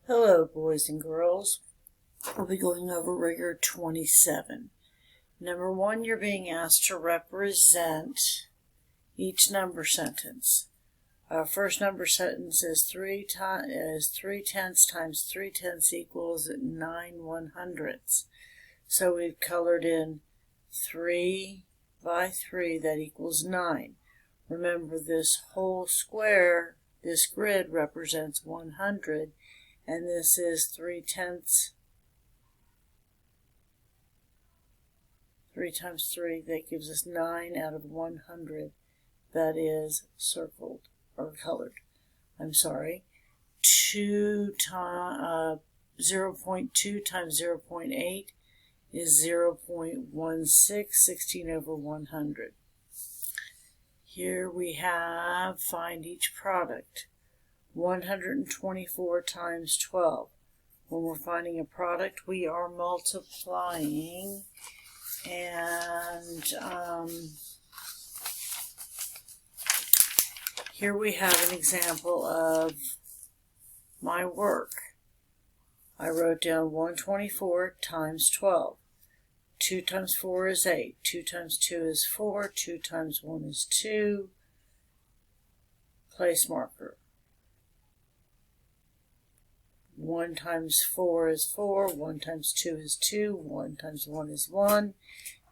Hello, boys and girls. We'll be going over rigor 27. Number 1, you're being asked to represent each number sentence. Our first number sentence is 3 tenths times 3 tenths equals 9 100ths. So we've colored in 3 by 3, that equals 9. Remember, this whole square, this grid represents 100, and this is 3 tenths. 3 times 3, that gives us 9 out of 100. That is circled, or colored. I'm sorry. 0.2 times 0.8 is 0.16, 16 over 100. Here we have find each product. 124 times 12. When we're finding a product, we are multiplying, and here we have an example of my work. I wrote down 124 times 12. 2 times 4 is 8. 2 times 2 is 4. 2 times 1 is 2. Place marker. 1 times 4 is 4, 1 times 2 is 2, 1 times 1 is 1.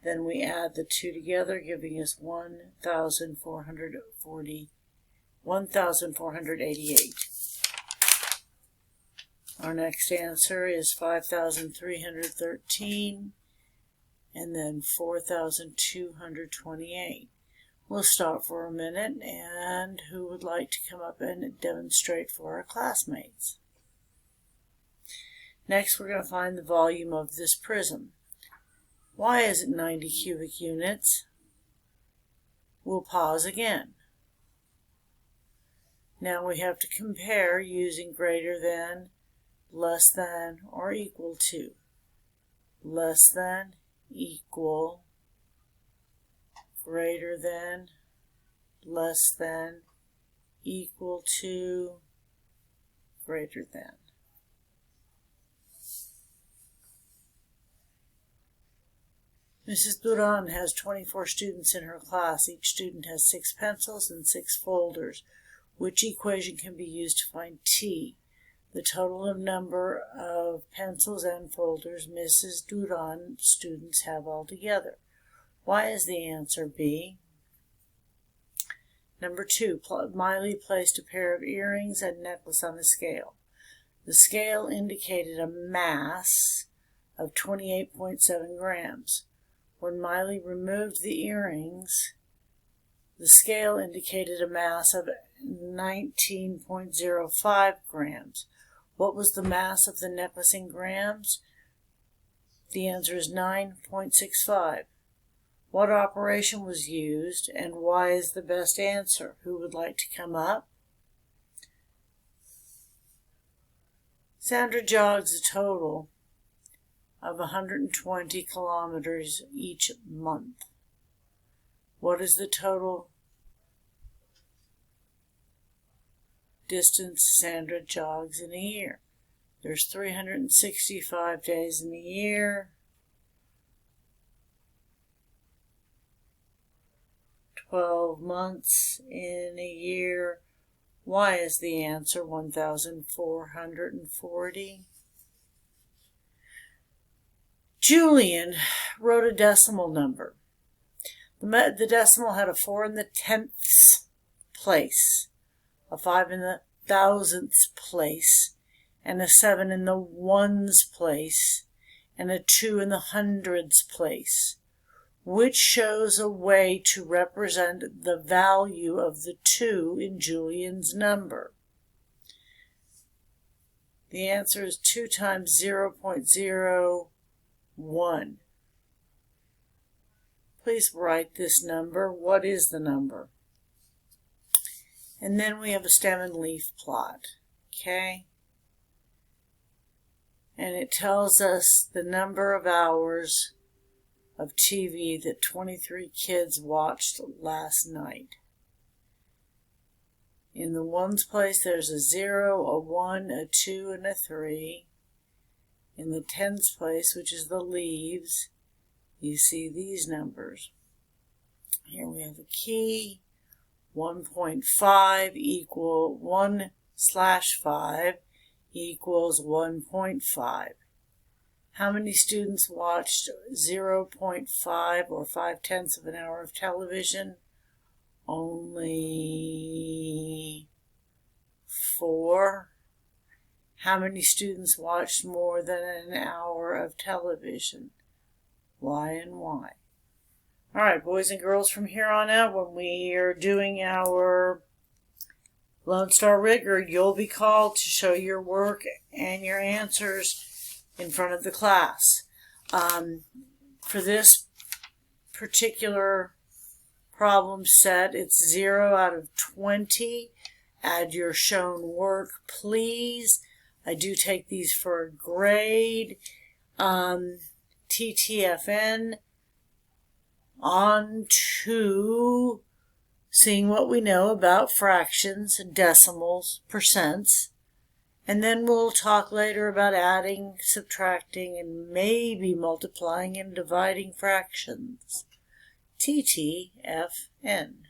Then we add the 2 together, giving us 1,488. Our next answer is 5,313, and then 4,228. We'll stop for a minute, and who would like to come up and demonstrate for our classmates? Next, we're going to find the volume of this prism. Why is it 90 cubic units? We'll pause again. Now we have to compare using greater than, less than, or equal to. Less than, equal, greater than, less than, equal to, greater than. Mrs. Duran has 24 students in her class. Each student has 6 pencils and 6 folders. Which equation can be used to find T, the total of number of pencils and folders Mrs. Duran students have altogether? Why is the answer B? Number 2, Miley placed a pair of earrings and necklace on the scale. The scale indicated a mass of 28.7 grams. When Miley removed the earrings, the scale indicated a mass of 19.05 grams. What was the mass of the necklace in grams? The answer is 9.65. What operation was used, and why is the best answer? Who would like to come up? Sandra jogs a total of 120 kilometers each month. What is the total distance Sandra jogs in a year? There's 365 days in a year. 12 months in a year. Why is the answer 1,440? Julian wrote a decimal number. The decimal had a 4 in the 10th place, a 5 in the 1000th place, and a 7 in the 1's place, and a 2 in the 100's place, which shows a way to represent the value of the 2 in Julian's number. The answer is 2 times 0.01. Please write this number. What is the number? And then we have a stem and leaf plot, okay? And it tells us the number of hours of TV that 23 kids watched last night. In the ones place, there's a 0, a 1, a 2, and a 3. In the tens place, which is the leaves, you see these numbers. Here we have a key, 1.5 equal 1/5 equals 1.5. How many students watched 0.5 or 5/10 of an hour of television? Only 4. How many students watched more than an hour of television? Y and Y. All right, boys and girls, from here on out, when we are doing our Lone Star Rigger, you'll be called to show your work and your answers in front of the class. For this particular problem set, it's 0 out of 20. Add your shown work, please. I do take these for a grade. TTFN. On to seeing what we know about fractions, decimals, percents. And then we'll talk later about adding, subtracting, and maybe multiplying and dividing fractions. TTFN.